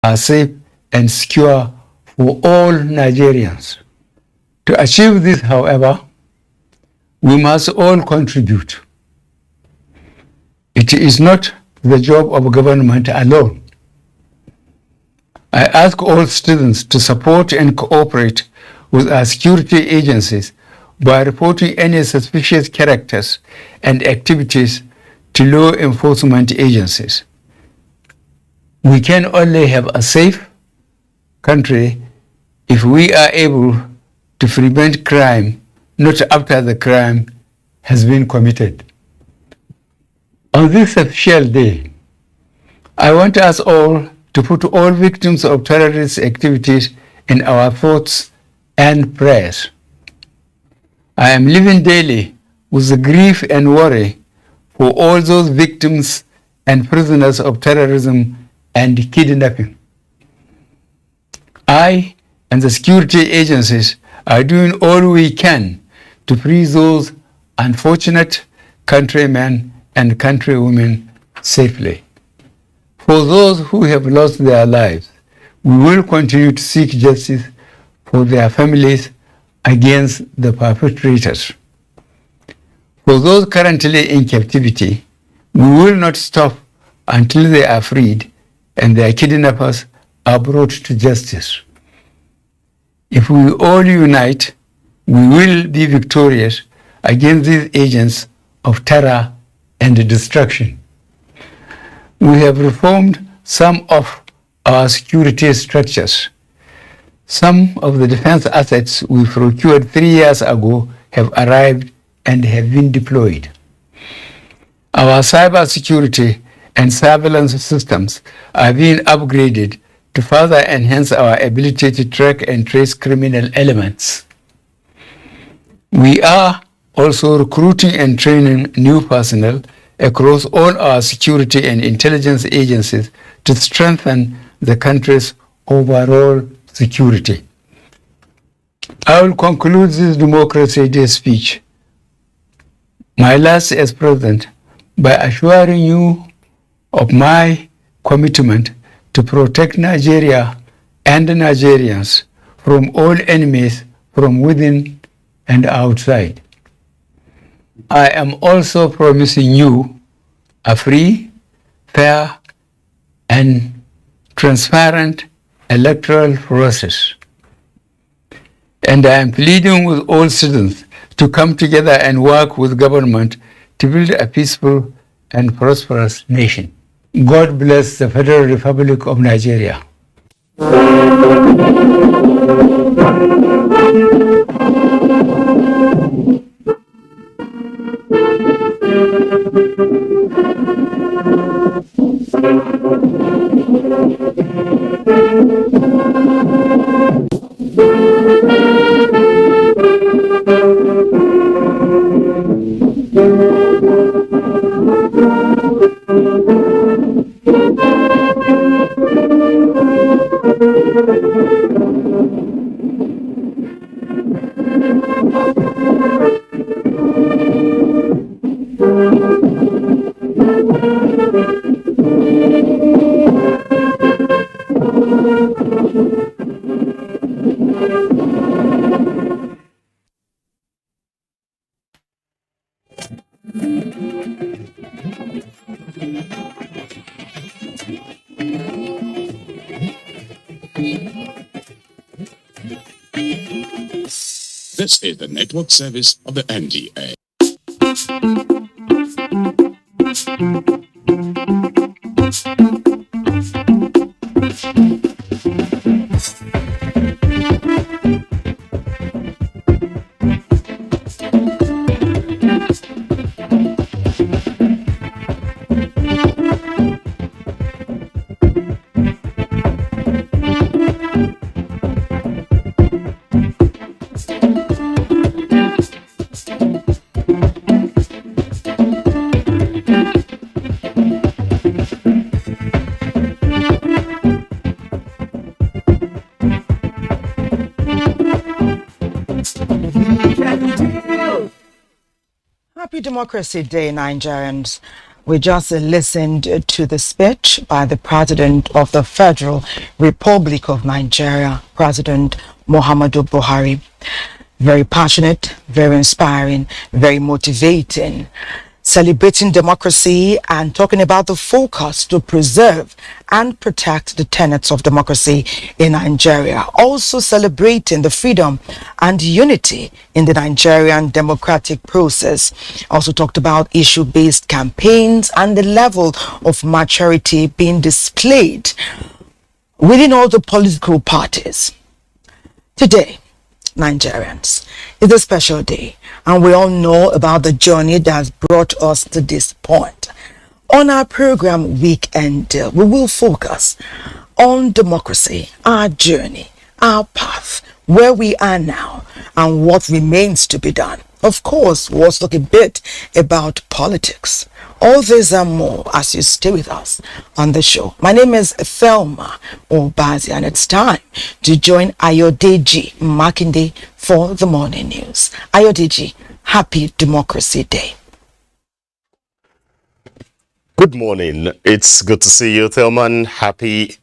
are safe and secure for all Nigerians. To achieve this, however, we must all contribute. It is not the job of government alone. I ask all citizens to support and cooperate with our security agencies by reporting any suspicious characters and activities to law enforcement agencies. We can only have a safe country if we are able to prevent crime, not after the crime has been committed. On this special day, I want us all to put all victims of terrorist activities in our thoughts and prayers. I am living daily with the grief and worry for all those victims and prisoners of terrorism and kidnapping. I and the security agencies are doing all we can to free those unfortunate countrymen and countrywomen safely. For those who have lost their lives, we will continue to seek justice for their families against the perpetrators. For those currently in captivity, we will not stop until they are freed and their kidnappers are brought to justice. If we all unite, we will be victorious against these agents of terror and destruction. We have reformed some of our security structures. Some of the defense assets we procured 3 years ago have arrived and have been deployed. Our cybersecurity and surveillance systems are being upgraded to further enhance our ability to track and trace criminal elements. We are also recruiting and training new personnel across all our security and intelligence agencies to strengthen the country's overall security. I will conclude this Democracy Day speech, my last as president, by assuring you of my commitment to protect Nigeria and the Nigerians from all enemies from within and outside. I am also promising you a free, fair, and transparent electoral process. And I am pleading with all citizens to come together and work with government to build a peaceful and prosperous nation. God bless the Federal Republic of Nigeria. This is the network service of the NDA. Happy Democracy Day, Nigerians. We just listened to the speech by the President of the Federal Republic of Nigeria, President Muhammadu Buhari. Very passionate, very inspiring, very motivating, celebrating democracy and talking about the focus to preserve and protect the tenets of democracy in Nigeria. Also celebrating the freedom and unity in the Nigerian democratic process. Also talked about issue-based campaigns and the level of maturity being displayed within all the political parties. Today, Nigerians, it's a special day, and we all know about the journey that has brought us to this point. On our program Weekend, we will focus on democracy, our journey, our path, where we are now, and what remains to be done. Of course, we'll also talk a bit about politics. All this and more as you stay with us on the show. My name is Thelma Obazi, and it's time to join Ayodeji Makinde for the morning news. Ayodeji, happy Democracy Day. Good morning. It's good to see you, Thelman. Happy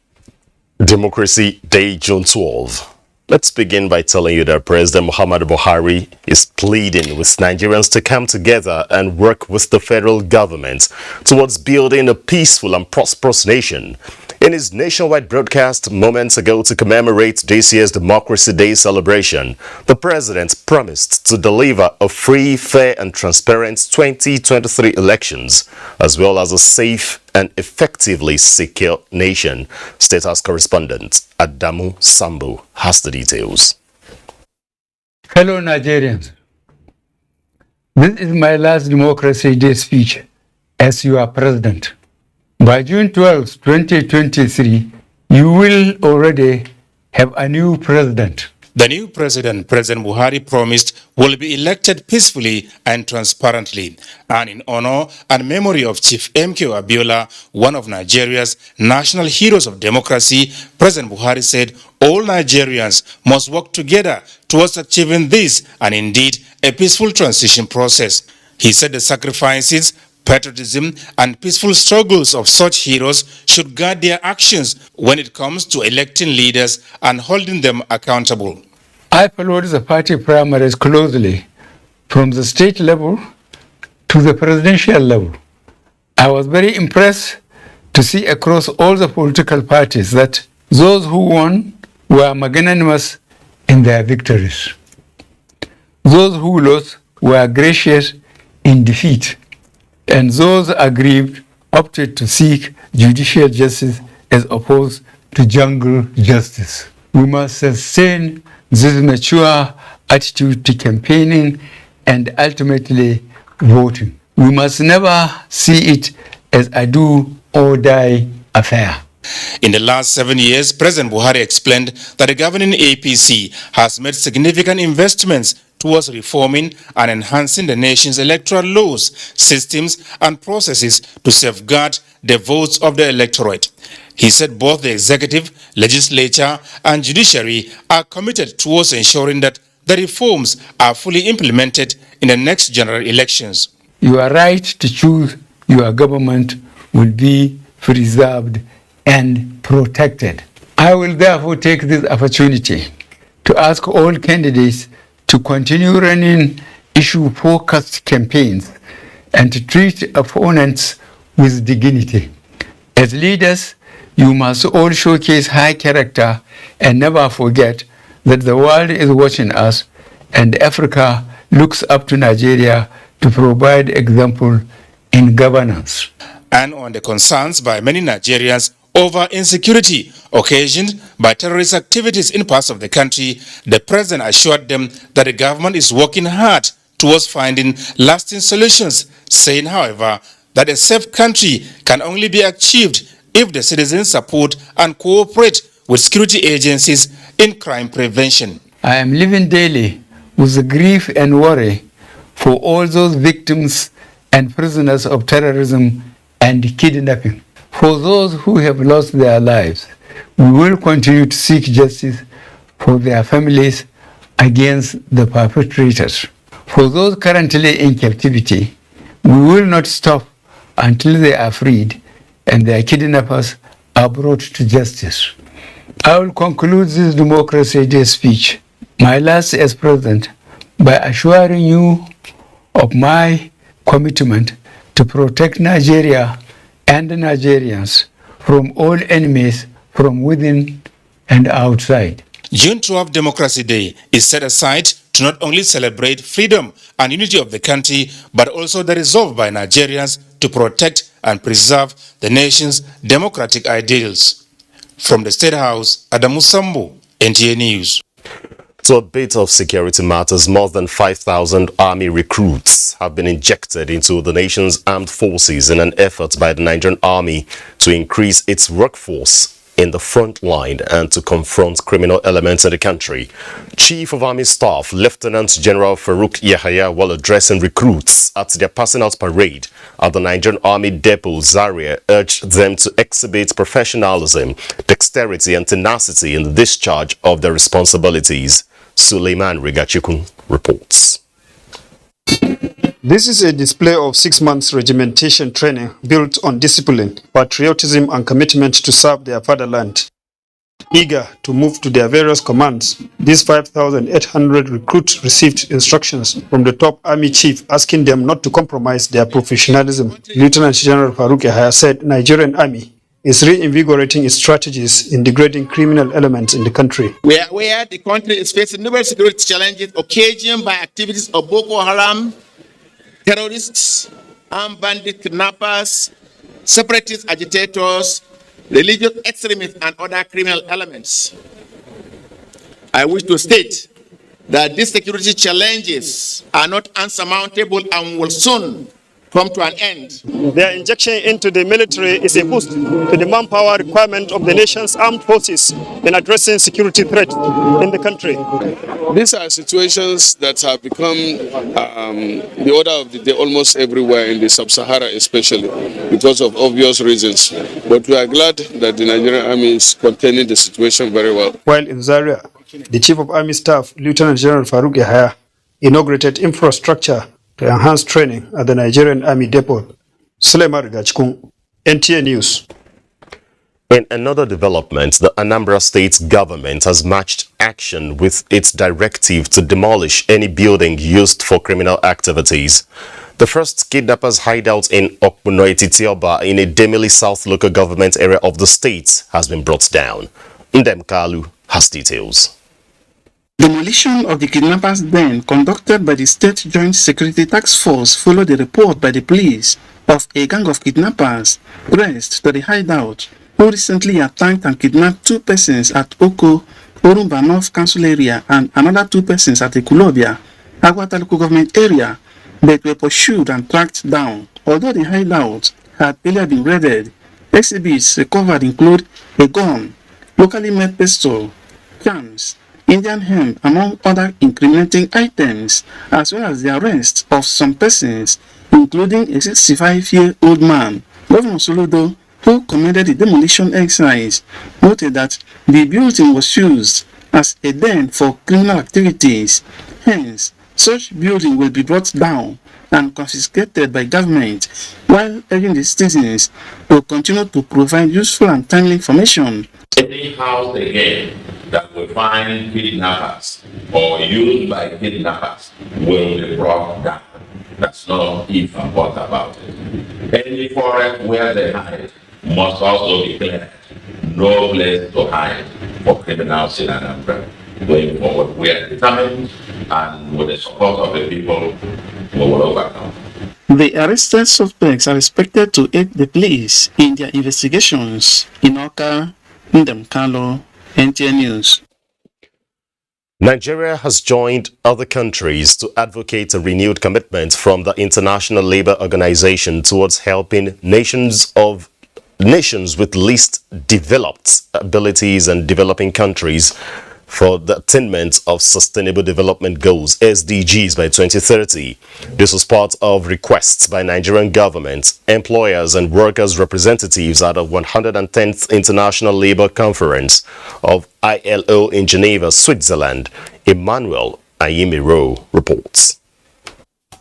Democracy Day, June 12. Let's begin by telling you that President Muhammadu Buhari is pleading with Nigerians to come together and work with the federal government towards building a peaceful and prosperous nation. In his nationwide broadcast moments ago to commemorate this year's Democracy Day celebration, the president promised to deliver a free, fair and transparent 2023 elections, as well as a safe and effectively secure nation. State House correspondent Adamu Sambu has the details. Fellow Nigerians, this is my last Democracy Day speech as your president. By June 12, 2023, you will already have a new president. The new president, President Buhari, promised will be elected peacefully and transparently. And in honor and memory of Chief MK Abiola, one of Nigeria's national heroes of democracy, President Buhari said all Nigerians must work together towards achieving this and indeed a peaceful transition process. He said the sacrifices, patriotism and peaceful struggles of such heroes should guide their actions when it comes to electing leaders and holding them accountable. I followed the party primaries closely from the state level to the presidential level. I was very impressed to see across all the political parties that those who won were magnanimous in their victories. Those who lost were gracious in defeat. And those aggrieved opted to seek judicial justice as opposed to jungle justice. We must sustain this mature attitude to campaigning and ultimately voting. We must never see it as a do or die affair. In the last 7 years, President Buhari explained that the governing APC has made significant investments towards reforming and enhancing the nation's electoral laws, systems, and processes to safeguard the votes of the electorate. He said both the executive, legislature, and judiciary are committed towards ensuring that the reforms are fully implemented in the next general elections. Your right to choose your government will be preserved and protected. I will therefore take this opportunity to ask all candidates to continue running issue-focused campaigns and to treat opponents with dignity. As leaders, you must all showcase high character and never forget that the world is watching us and Africa looks up to Nigeria to provide example in governance. And on the concerns by many Nigerians over insecurity occasioned by terrorist activities in parts of the country, the president assured them that the government is working hard towards finding lasting solutions, saying, however, that a safe country can only be achieved if the citizens support and cooperate with security agencies in crime prevention. I am living daily with the grief and worry for all those victims and prisoners of terrorism and kidnapping. For those who have lost their lives, we will continue to seek justice for their families against the perpetrators. For those currently in captivity, we will not stop until they are freed and their kidnappers are brought to justice. I will conclude this Democracy Day speech, my last as president, by assuring you of my commitment to protect Nigeria and the Nigerians from all enemies from within and outside. June 12 Democracy Day is set aside to not only celebrate freedom and unity of the country, but also the resolve by Nigerians to protect and preserve the nation's democratic ideals. From the State House, Adamu Sambo, NTA News. To a bit of security matters, more than 5,000 army recruits have been injected into the nation's armed forces in an effort by the Nigerian army to increase its workforce in the front line and to confront criminal elements in the country. Chief of Army Staff Lieutenant General Farouk Yahaya, while addressing recruits at their passing out parade at the Nigerian Army Depot Zaria, urged them to exhibit professionalism, dexterity and tenacity in the discharge of their responsibilities. Suleiman Rigachikun reports. This is a display of 6 months regimentation training built on discipline, patriotism and commitment to serve their fatherland. Eager to move to their various commands, these 5,800 recruits received instructions from the top army chief asking them not to compromise their professionalism. Lieutenant General Farouk Yahaya said Nigerian army is reinvigorating its strategies in degrading criminal elements in the country. We are aware the country is facing numerous security challenges occasioned by activities of Boko Haram, terrorists, armed bandit kidnappers, separatist agitators, religious extremists, and other criminal elements. I wish to state that these security challenges are not unsurmountable and will soon come to an end. Their injection into the military is a boost to the manpower requirement of the nation's armed forces in addressing security threats in the country. These are situations that have become the order of the day almost everywhere in the sub-Sahara, especially because of obvious reasons. But we are glad that the Nigerian Army is containing the situation very well. While in Zaria, the Chief of Army Staff, Lieutenant General Farouk Yahaya, inaugurated infrastructure to enhance training at the Nigerian Army Depot. Suleiman Rigachikun, NTA News. In another development, the Anambra state government has matched action with its directive to demolish any building used for criminal activities. The first kidnappers hideout in Okpunoititioba in a Demili South local government area of the state has been brought down. Ndem Kalu has details. Demolition of the kidnappers' den conducted by the State Joint Security Task Force followed the report by the police of a gang of kidnappers traced to the hideout who recently attacked and kidnapped 2 persons at Oko, Orumba North Council area and another 2 persons at Ekulobia, Agwata local government area, but were pursued and tracked down. Although the hideout had earlier been raided, exhibits recovered include a gun, locally made pistol, charms, Indian hemp, among other incriminating items, as well as the arrest of some persons, including a 65-year-old man. Governor Soludo, who commended the demolition exercise, noted that the building was used as a den for criminal activities. Hence, such building will be brought down and confiscated by government, while urging the citizens to continue to provide useful and timely information. Any house again that will find kidnappers or used by kidnappers will be brought down. That's not if and what about it. Any forest where they hide must also be cleared. No place to hide for criminals in Anambra. Going forward, we are determined, and with the support of the people, we will overcome. The arrested suspects are expected to aid the police in their investigations. In Oka, Ndem Kalu, NTA News. Nigeria has joined other countries to advocate a renewed commitment from the International Labour Organization towards helping nations with least developed abilities and developing countries for the attainment of Sustainable Development Goals, SDGs, by 2030. This was part of requests by Nigerian government, employers and workers' representatives at the 110th International Labour Conference of ILO in Geneva, Switzerland. Emmanuel Ayimiro reports.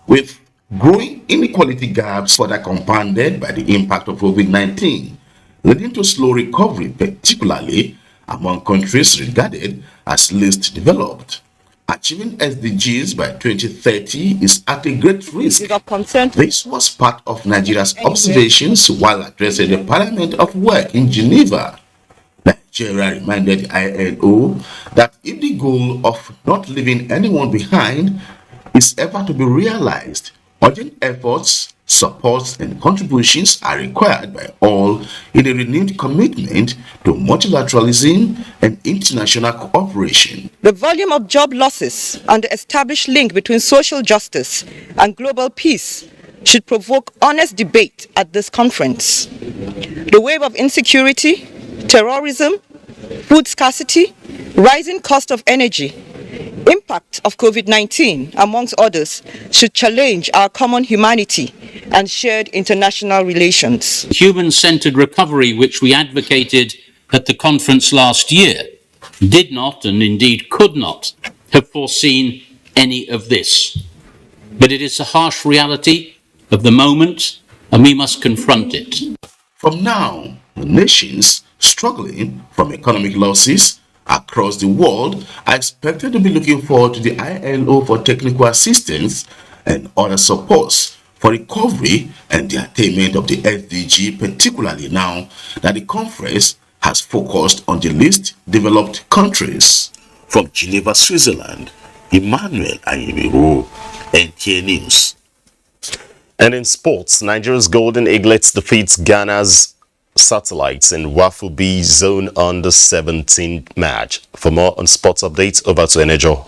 With Growing inequality gaps further compounded by the impact of COVID-19, leading to slow recovery, particularly among countries regarded as least developed. Achieving SDGs by 2030 is at a great risk. This was part of Nigeria's observations while addressing the Parliament of Work in Geneva. Nigeria reminded the ILO that if the goal of not leaving anyone behind is ever to be realized, urgent efforts, supports, and contributions are required by all in a renewed commitment to multilateralism and international cooperation. The volume of job losses and the established link between social justice and global peace should provoke honest debate at this conference. The wave of insecurity, terrorism, food scarcity, rising cost of energy, impact of COVID-19, amongst others, should challenge our common humanity and shared international relations. Human-centered recovery, which we advocated at the conference last year, did not, and indeed could not, have foreseen any of this. But it is the harsh reality of the moment, and we must confront it. From now, the nations struggling from economic losses across the world are expected to be looking forward to the ILO for technical assistance and other supports for recovery and the attainment of the SDG, particularly now that the conference has focused on the least developed countries. From Geneva, Switzerland, Emmanuel Ayimiru, NTA News. And in sports, Nigeria's Golden Eaglets defeats Ghana's Satellites in Wafu B Zone Under 17 match. For more on sports updates, over to Enejo.